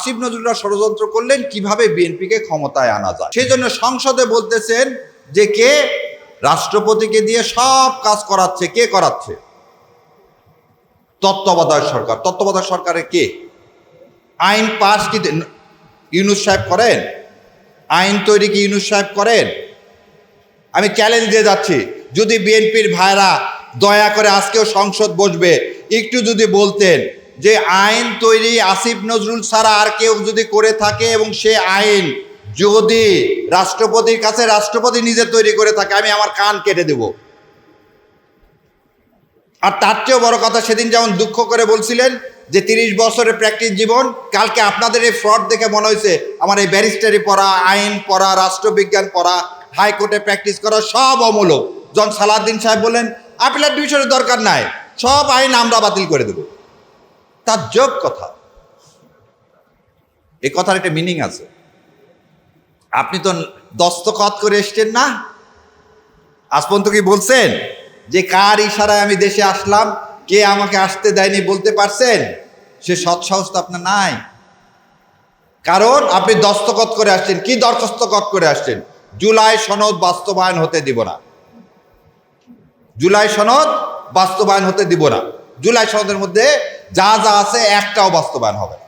আসিফ নজরুল্লাহ ষড়যন্ত্র করলেন কিভাবে বিএনপিকে ক্ষমতায় আনা যায়। সেই জন্য সংসদে বলতেছেন যে কে রাষ্ট্রপতিকে দিয়ে সব কাজ করাচ্ছে। কে করাচ্ছে? তত্ত্বাবধায়ক সরকার। তত্ত্বাবধায়ক সরকারে কে? আইন পাশ কি ইউনূস সাহেব করেন? আইন তৈরি কি ইউনূস সাহেব করেন? আমি চ্যালেঞ্জ দিয়ে যাচ্ছি, যদি বিএনপির ভাইরা দয়া করে আজকেও সংসদ বসবে, একটু যদি বলতেন যে আইন তৈরি আসিফ নজরুল ছাড়া আর কেউ যদি করে থাকে এবং সে আইন যদি রাষ্ট্রপতির কাছে রাষ্ট্রপতি নিজে তৈরি করে থাকে, আমি আমার কান কেটে দেব। আর তার চেয়েও বড় কথা, সেদিন যেমন দুঃখ করে বলছিলেন যে 30 বছরের প্র্যাকটিস জীবন, কালকে আপনাদের এই ফ্রড দেখে মনে হয়েছে আমার এই ব্যারিস্টারি পড়া, আইন পড়া, রাষ্ট্রবিজ্ঞান পড়া, হাইকোর্টে প্র্যাকটিস করা সব অমূলক। জন সালাউদ্দিন সাহেব বললেন আপিলেট ডিভিশনের দরকার নাই, সব আইন আমরা বাতিল করে দেব। তার যোগ কথা, এই কথার একটা মিনিং আছে। আপনি তো দস্তখত করে এসছেন না, আজ পর্যন্ত কি বলছেন যে কার ইশারায় আমি দেশে আসলাম, কে আমাকে আসতে দেয়নি বলতে পারছেন? সে সৎসাহস তো আপনার নাই, কারণ আপনি দস্তখত করে আসছেন। কি দরখাস্তখত করে আসছেন? জুলাই সনদ বাস্তবায়ন হতে দিব না, জুলাই সনদ বাস্তবায়ন হতে দিব না। জুলাই সনদের মধ্যে যা যা আছে একটাও বাস্তবায়ন হবে না।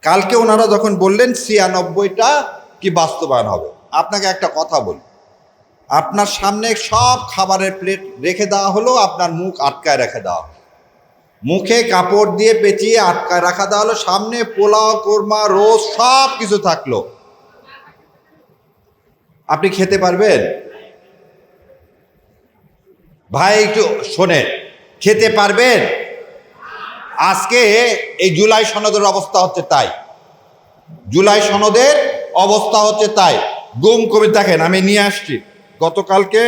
কালকে ওনারা যখন বললেন 96টা কি বাস্তবায়ন হবে, আপনাকে একটা কথা বলি, আপনার সামনে সব খাবারের প্লেট রেখে দেওয়া হলো, আপনার মুখ আটকায় রেখে দেওয়া হলো, মুখে কাপড় দিয়ে পেঁচিয়ে আটকায় রাখা দেওয়া হলো, সামনে পোলাও, কোরমা, রোজ সব কিছু থাকলো, আপনি খেতে পারবেন? ভাই একটু শোনেন, খেতে পারবেন? আজকে এই জুলাই সনদের অবস্থা হচ্ছে তাই, জুলাই সনদের অবস্থা হচ্ছে তাই। গুম কবি দেখেন, আমি নিয়ে আসছি গতকালকে,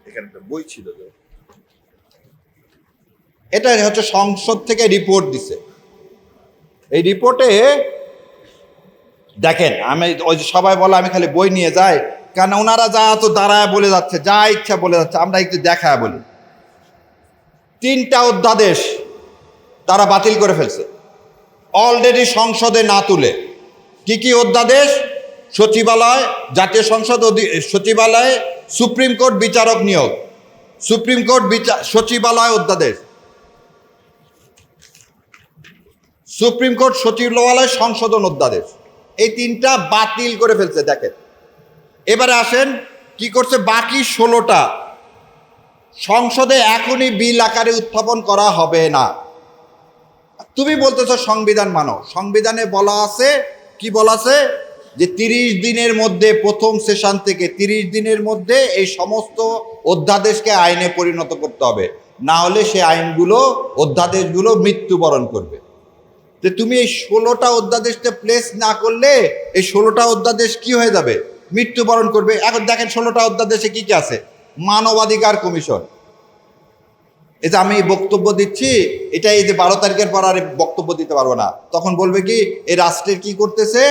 এখানে একটা বই ছিল, এটা হচ্ছে সংসদ থেকে রিপোর্ট দিছে। এই রিপোর্টে দেখেন, আমি ওই যে সবাই বলে আমি খালি বই নিয়ে যাই, কারণ ওনারা যা তো দাঁড়ায় বলে যাচ্ছে, যা ইচ্ছা বলে যাচ্ছে, আমরা একটু দেখায় বলি। 3টা অধ্যাদেশ তারা বাতিল করে ফেলছে অলরেডি সংসদে না তুলে। কি কি অধ্যাদেশ? সচিবালয়, জাতীয় সংসদ সচিবালয়ে সুপ্রিম কোর্ট বিচারক নিয়োগ, সুপ্রিম কোর্ট সচিবালয় অধ্যাদেশ, সুপ্রিম কোর্ট সচিবালয় সংশোধন অধ্যাদেশ, এই 3টা বাতিল করে ফেলছে। দেখেন এবারে আসেন কি করছে, বাকি 16টা সংসদে এখনই বিল আকারে উত্থাপন করা হবে না। তুমি বলতেছো সংবিধান মানো, সংবিধানে বলা আছে, কি বলা আছে যে 30 দিনের মধ্যে, প্রথম সেশন থেকে 30 দিনের মধ্যে এই সমস্ত অধ্যাদেশকে আইনে পরিণত করতে হবে, না হলে সে আইনগুলো, অধ্যাদেশগুলো মৃত্যুবরণ করবে। যে তুমি এই 16টা অধ্যাদেশকে প্লেস না করলে এই 16টা অধ্যাদেশ কি হয়ে যাবে? মৃত্যুবরণ করবে। এখন দেখেন 16টা অধ্যাদেশে কি কি আছে। মানবাধিকার কমিশন, এই যে আমি বক্তব্য দিচ্ছি, এটা এই যে 12 তারিখের পর আর বক্তব্য দিতে পারবো না, তখন বলবে কি এই রাষ্ট্রের কি করতেছে,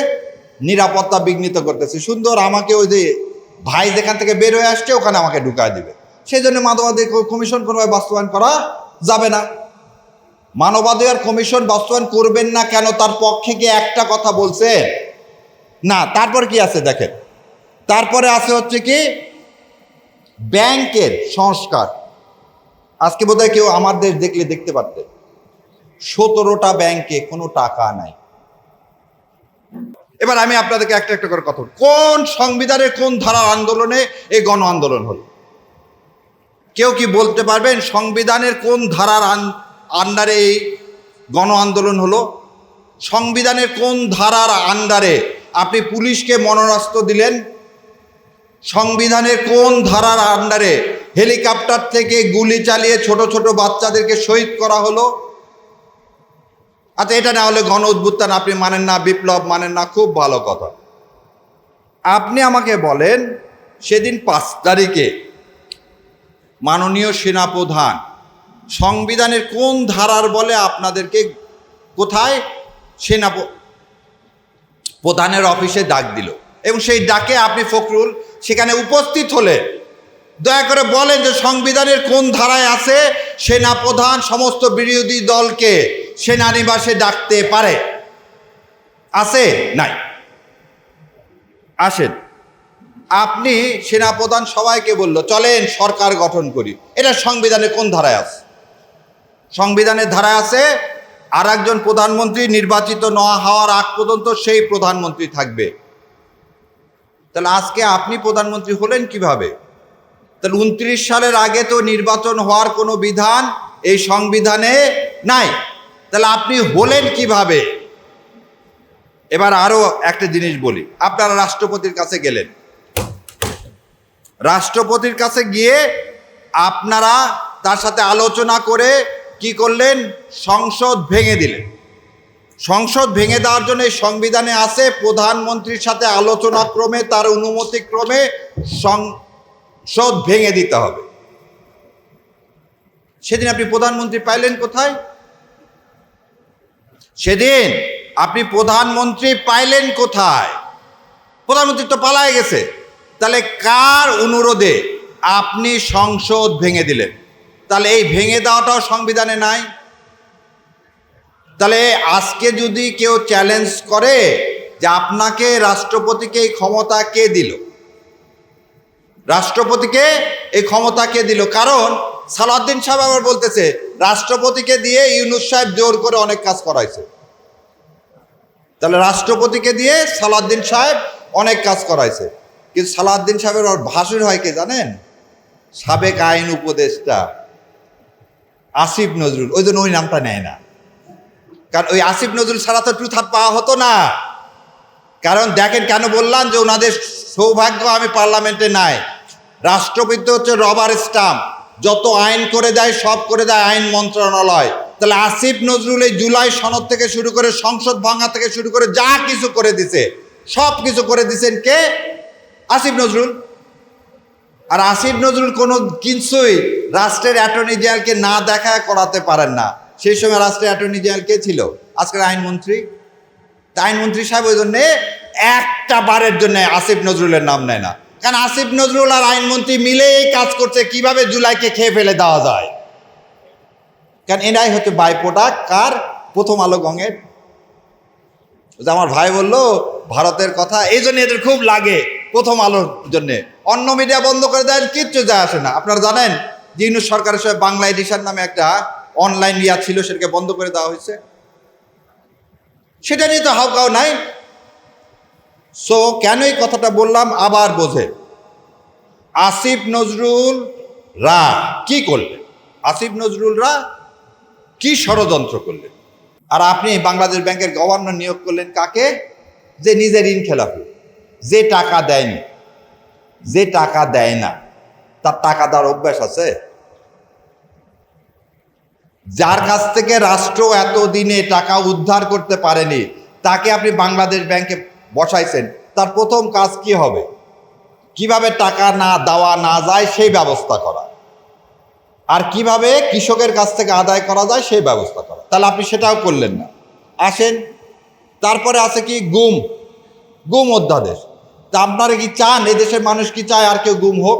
নিরাপত্তা বিঘ্নিত করতেছে। সুন্দর আমাকে ওই যে ভাই যেখান থেকে বের হয়ে আসছে ওখানে আমাকে ঢুকায় দিবে। সেই জন্য মানবাধিকার কমিশন কোনোভাবে বাস্তবায়ন করা যাবে না। মানবাধিকার কমিশন বাস্তবায়ন করবেন না কেন? তার পক্ষে কি একটা কথা বলছে না। তারপর কি আছে দেখেন, তারপরে আছে হচ্ছে কি ব্যাংকের সংস্কার। আজকে বোধহয় কেউ আমার দেশ দেখলে দেখতে পারতেন 17টা ব্যাংকে কোনো টাকা নাই। এবার আমি আপনাদেরকে একটা একটা করে কথা বলি, কোন সংবিধানের কোন ধারার আন্দোলনে এই গণ আন্দোলন হলো? কেউ কি বলতে পারবেন সংবিধানের কোন ধারার আন্ডারে এই গণ আন্দোলন হলো? সংবিধানের কোন ধারার আন্ডারে আপনি পুলিশকে মরণাস্ত্র দিলেন? সংবিধানের কোন ধারার আন্ডারে হেলিকপ্টার থেকে গুলি চালিয়ে ছোট ছোট বাচ্চাদেরকে শহীদ করা হলো? আচ্ছা, এটা না হলে গণ অভ্যুত্থান আপনি মানেন না, বিপ্লব মানেন না, খুব ভালো কথা। আপনি আমাকে বলেন সেদিন 5 তারিখে মাননীয় সেনাপ্রধান সংবিধানের কোন ধারার বলে আপনাদেরকে কোথায় সেনা প্রধানের অফিসে ডাক দিল, এবং সেই ডাকে আপনি ফখরুল সেখানে উপস্থিত হলে দয়া করে বলেন যে সংবিধানের কোন ধারায় আছে সেনাপ্রধান সমস্ত বিরোধী দলকে সেনানিবাসে ডাকতে পারে? আছে? নাই। আসেন, আপনি সেনাপ্রধান সবাইকে বলল চলেন সরকার গঠন করি, এটা সংবিধানে কোন ধারায় আছে? সংবিধানের ধারায় আছে আর একজন প্রধানমন্ত্রী নির্বাচিত না হওয়ার আগ পর্যন্ত সেই প্রধানমন্ত্রী থাকবে। তাহলে আজকে আপনি প্রধানমন্ত্রী হলেন কিভাবে? তাহলে 29 সালের আগে তো নির্বাচন হওয়ার কোনো বিধান এই সংবিধানে নাই, তাহলে আপনি হলেন কিভাবে? এবার আরো একটা জিনিস বলি, আপনারা রাষ্ট্রপতির কাছে গেলেন, রাষ্ট্রপতির কাছে গিয়ে আপনারা তার সাথে আলোচনা করে কি করলেন? সংসদ ভেঙে দিলেন। সংসদ ভেঙে দেওয়ার জন্য এই সংবিধানে আছে প্রধানমন্ত্রীর সাথে আলোচনা ক্রমে তার অনুমতি ক্রমে সংসদ ভেঙে দিতে হবে। সেদিন আপনি প্রধানমন্ত্রী পাইলেন কোথায়? সেদিন আপনি প্রধানমন্ত্রী পাইলেন কোথায়? প্রধানমন্ত্রী তো পালায় গেছে। তাহলে কার অনুরোধে আপনি সংসদ ভেঙে দিলেন? তাহলে এই ভেঙে দেওয়াটাও সংবিধানে নাই। তাহলে আজকে যদি কেউ চ্যালেঞ্জ করে যে আপনাকে রাষ্ট্রপতিকে এই ক্ষমতা কে দিল, রাষ্ট্রপতিকে এই ক্ষমতা কে দিল? কারণ সালাউদ্দিন সাহেব আবার বলতেছে রাষ্ট্রপতিকে দিয়ে ইউনূস সাহেব জোর করে অনেক কাজ করাইছে। তাহলে রাষ্ট্রপতিকে দিয়ে সালাউদ্দিন সাহেব অনেক কাজ করাইছে, কিন্তু সালাউদ্দিন সাহেবের ভাসুর হয় কে জানেন? সাবেক আইন উপদেষ্টা আসিফ নজরুল। ওই জন্য ওই নামটা নেয় না, কারণ ওই আসিফ নজরুল ছাড়া তো ট্রুথ পাওয়া হতো না। কারণ দেখেন কেন বললাম যে ওনাদের সৌভাগ্য আমি পার্লামেন্টে নাই। রাষ্ট্রপতি হচ্ছে রবার স্টাম্প, যত আইন করে দেয় সব করে দেয় আইন মন্ত্রণালয়। তাহলে আসিফ নজরুল এই জুলাই সনদ থেকে শুরু করে সংসদ ভাঙা থেকে শুরু করে যা কিছু করে দিছে সব কিছু করে দিছেন কে? আসিফ নজরুল। আর আসিফ নজরুল কোনো কিছুই রাষ্ট্রের অ্যাটর্নি জেনারেলকে না দেখা করাতে পারেন না। সেই সময় রাষ্ট্রের অ্যাটর্নি জেনারেল কে ছিল? আজকের আইনমন্ত্রী। আইনমন্ত্রী সাহেব ওই জন্যে একটা বারের জন্য আসিফ নজরুলের নাম নেয় না, কারণ আসিফ নজরুল আর আইনমন্ত্রী মিলে এই কাজ করছে কিভাবে জুলাইকে খেয়ে ফেলে দেওয়া যায়। কারণ এরাই হচ্ছে বাই প্রোডাক্ট কার? প্রথম আলো গঙের। আমার ভাই বলল ভারতের কথা, এই জন্য এদের খুব লাগে প্রথম আলোর জন্যে। অন্য মিডিয়া বন্ধ করে দেয়, কিচ্ছু যায় আসে না। আপনারা জানেন যে ইউনূস সরকারের সময় বাংলা এডিশন নামে একটা অনলাইন ইয়া ছিল, সেটাকে বন্ধ করে দেওয়া হয়েছে। সেটা নিয়ে তো হাউকাও নাই। সো কেন এই কথাটা বললাম আবার বোঝে। আসিফ নজরুল রা কি করলেন? আসিফ নজরুলরা কি ষড়যন্ত্র করলেন? আর আপনি বাংলাদেশ ব্যাংকের গভর্নর নিয়োগ করলেন কাকে? যে নিজের ঋণ খেলাপি, যে টাকা দেয়নি, যে টাকা দেয় না, তার টাকা দেওয়ার অভ্যাস আছে। যার কাছ থেকে রাষ্ট্র এতদিনে টাকা উদ্ধার করতে পারেনি তাকে আপনি বাংলাদেশ ব্যাংকে বসাইছেন, তার প্রথম কাজ কি হবে? কিভাবে টাকা না দেওয়া না যায় সেই ব্যবস্থা করা, আর কিভাবে কৃষকের কাছ থেকে আদায় করা যায় সেই ব্যবস্থা করা। তাহলে আপনি সেটাও করলেন না। আসেন, তারপরে আছে কি? গুম অধ্যাদেশ। তা আপনারা কি চান এই দেশের মানুষ কি চায় আর কেউ গুম হোক?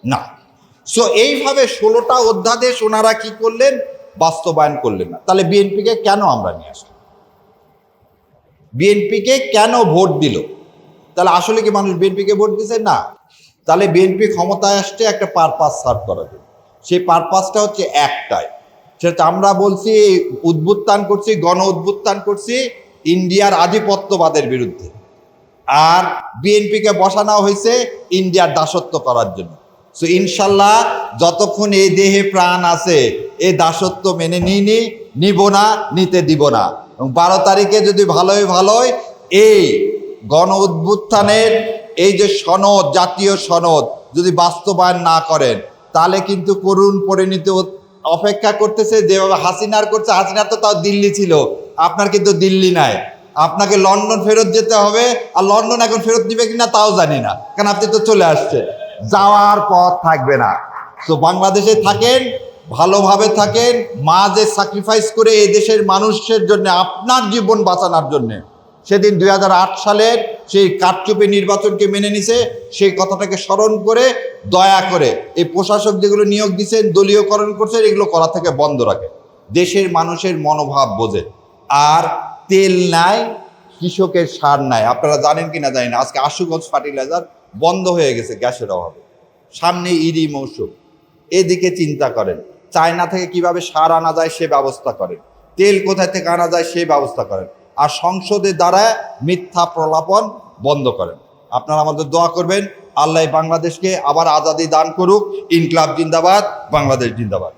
না। সো এইভাবে 16টা অধ্যাদেশ ওনারা কি করলেন? বাস্তবায়ন করলেন না। তাহলে বিএনপিকে কেন আমরা নিয়ে আসলাম? বিএনপিকে কেন ভোট দিল? তাহলে আসলে কি মানুষ বিএনপিকে ভোট দিছে? না। তাহলে বিএনপি ক্ষমতায় আসছে একটা পারপাস সার্ভ করার জন্য। সেই পারপাসটা হচ্ছে একটাই, সেটা আমরা বলছি উদ্বুত্থান করছি, গণ উদ্বুত্থান করছি ইন্ডিয়ার আধিপত্যবাদের বিরুদ্ধে। আর বিএনপিকে বসানো হয়েছে ইন্ডিয়ার দাসত্ব করার জন্য। সো ইনশাল্লাহ যতক্ষণ এই দেহে প্রাণ আছে এই দাসত্ব মেনে নিব না, নিতে দিব না। এবং 12 তারিখে যদি ভালোই এই গণ উদ্বুত্থানের এই যে সনদ, জাতীয় সনদ যদি বাস্তবায়ন না করেন তাহলে কিন্তু করুণ পরিণতি অপেক্ষা করতেছে। যেভাবে হাসিনার করছে, হাসিনার তো তাও দিল্লি ছিল, আপনার কিন্তু দিল্লি নাই। আপনাকে লন্ডন ফেরত যেতে হবে, আর লন্ডন এখন ফেরত নিবে কিনা তাও জানি না, কারণ আপনি তো চলে আসছেন, যাওয়ার পথ থাকবে না। তো বাংলাদেশে থাকেন, ভালোভাবে থাকেন। মা যে স্যাক্রিফাইস করে এই দেশের মানুষের জন্য, আপনার জীবন বাঁচানোর জন্যে, সেদিন 2008 সালের সেই কারচুপি নির্বাচনকে মেনে নিছে, সেই কথাটাকে স্মরণ করে দয়া করে এই প্রশাসক যেগুলো নিয়োগ দিচ্ছেন, দলীয়করণ করছেন, এগুলো করা থেকে বন্ধ রাখে। দেশের মানুষের মনোভাব বোঝে। আর তেল নাই, কৃষকের সার নাই। আপনারা জানেন কি না জানি না, আজকে আশুগঞ্জ ফার্টিলাইজার বন্ধ হয়ে গেছে গ্যাসের অভাবে। সামনে ঈদই মৌসুম, এদিকে চিন্তা করেন। চায়না থেকে কিভাবে সার আনা যায় সে ব্যবস্থা করেন, তেল কোথায় থেকে আনা যায় সে ব্যবস্থা করেন, আর সংসদের দ্বারা মিথ্যা প্রলাপন বন্ধ করেন। আপনারা আমাদের দোয়া করবেন, আল্লাহ বাংলাদেশকে আবার আজাদি দান করুক। ইনকলাব জিন্দাবাদ, বাংলাদেশ জিন্দাবাদ।